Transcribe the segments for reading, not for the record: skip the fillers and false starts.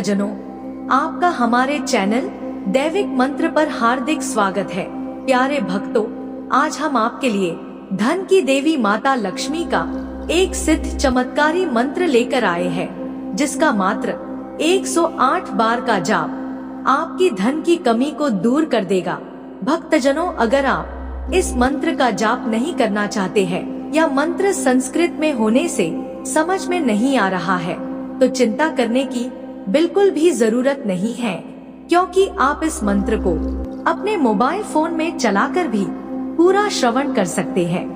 भक्तजनों, आपका हमारे चैनल दैविक मंत्र पर हार्दिक स्वागत है। प्यारे भक्तों, आज हम आपके लिए धन की देवी माता लक्ष्मी का एक सिद्ध चमत्कारी मंत्र लेकर आए हैं, जिसका मात्र 108 बार का जाप आपकी धन की कमी को दूर कर देगा। भक्तजनों, अगर आप इस मंत्र का जाप नहीं करना चाहते हैं या मंत्र संस्कृत में होने से समझ में नहीं आ रहा है, तो चिंता करने की बिल्कुल भी जरूरत नहीं है, क्योंकि आप इस मंत्र को अपने मोबाइल फोन में चलाकर भी पूरा श्रवण कर सकते हैं।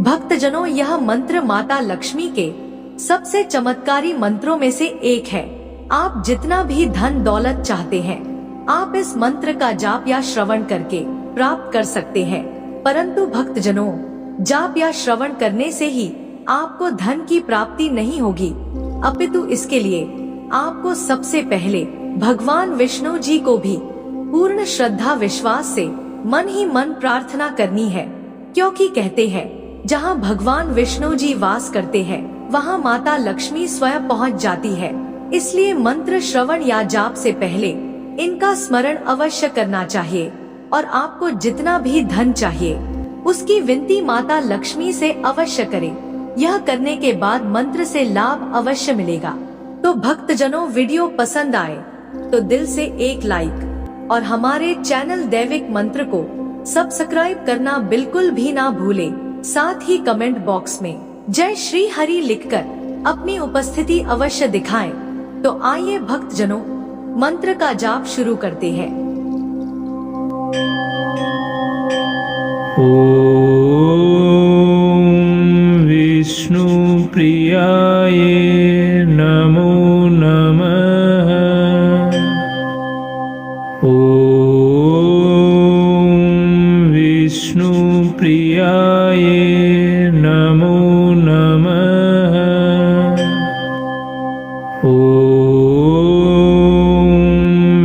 भक्तजनों, यह मंत्र माता लक्ष्मी के सबसे चमत्कारी मंत्रों में से एक है। आप जितना भी धन दौलत चाहते हैं, आप इस मंत्र का जाप या श्रवण करके प्राप्त कर सकते हैं। परंतु भक्तजनों, जाप या श्रवण करने से ही आपको धन की प्राप्ति नहीं होगी, अपितु इसके लिए आपको सबसे पहले भगवान विष्णु जी को भी पूर्ण श्रद्धा विश्वास से मन ही मन प्रार्थना करनी है, क्योंकि कहते हैं जहाँ भगवान विष्णु जी वास करते हैं, वहाँ माता लक्ष्मी स्वयं पहुँच जाती है। इसलिए मंत्र श्रवण या जाप से पहले इनका स्मरण अवश्य करना चाहिए और आपको जितना भी धन चाहिए उसकी विनती माता लक्ष्मी से अवश्य करें। यह करने के बाद मंत्र से लाभ अवश्य मिलेगा। तो भक्तजनों, वीडियो पसंद आए तो दिल से एक लाइक और हमारे चैनल दैविक मंत्र को सब्सक्राइब करना बिल्कुल भी ना भूले। साथ ही कमेंट बॉक्स में जय श्री हरि लिखकर अपनी उपस्थिति अवश्य दिखाएं। तो आइए भक्तजनों, मंत्र का जाप शुरू करते हैं। विष्णु प्रियाय नमो नमः। ॐ विष्णु प्रियाय नमो नमः। ॐ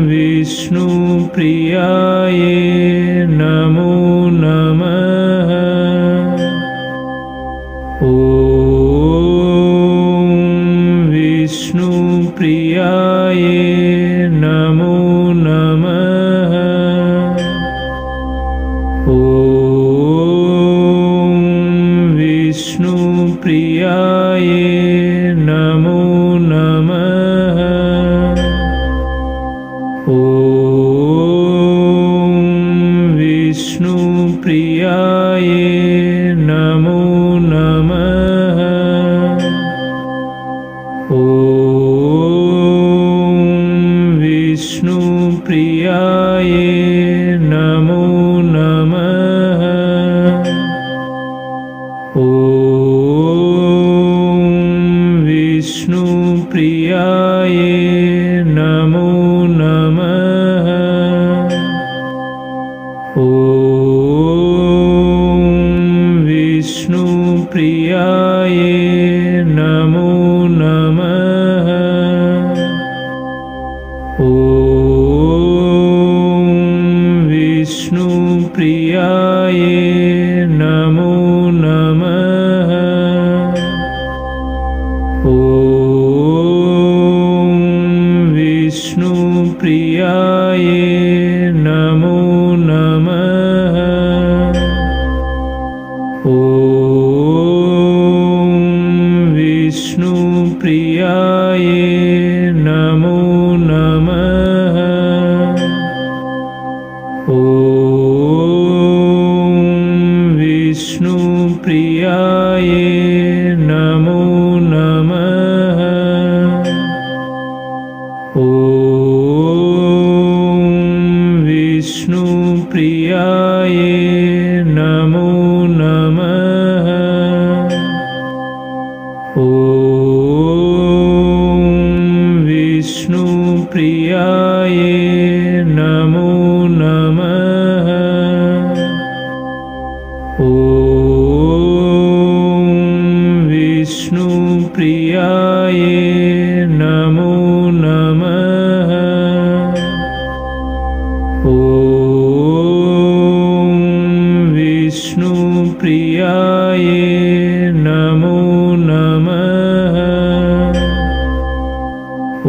विष्णु प्रियाय नमो नमः। ॐ विष्णु प्रियाय नमो नमः। ॐ विष्णु प्रियाय नमो नमः। ॐ विष्णु प्रियाय नमो नमः। ॐ विष्णु प्रियाय नमो नमः। ॐ विष्णु प्रियाय नमो नमः। ॐ विष्णु प्रियाय नमो नमः। ॐ विष्णु प्रियाय नमो नमः। ॐ विष्णु प्रियाय नमो नमः। ॐ विष्णु प्रियाय नमो नमः। ॐ विष्णु प्रियाय नमो नमः। ॐ विष्णु प्रियाय नमो नमः। ॐ विष्णु प्रियाय नमो नमः। ॐ विष्णु प्रियाय नमो नमः। ॐ विष्णु प्रियाय नमो नमः। ॐ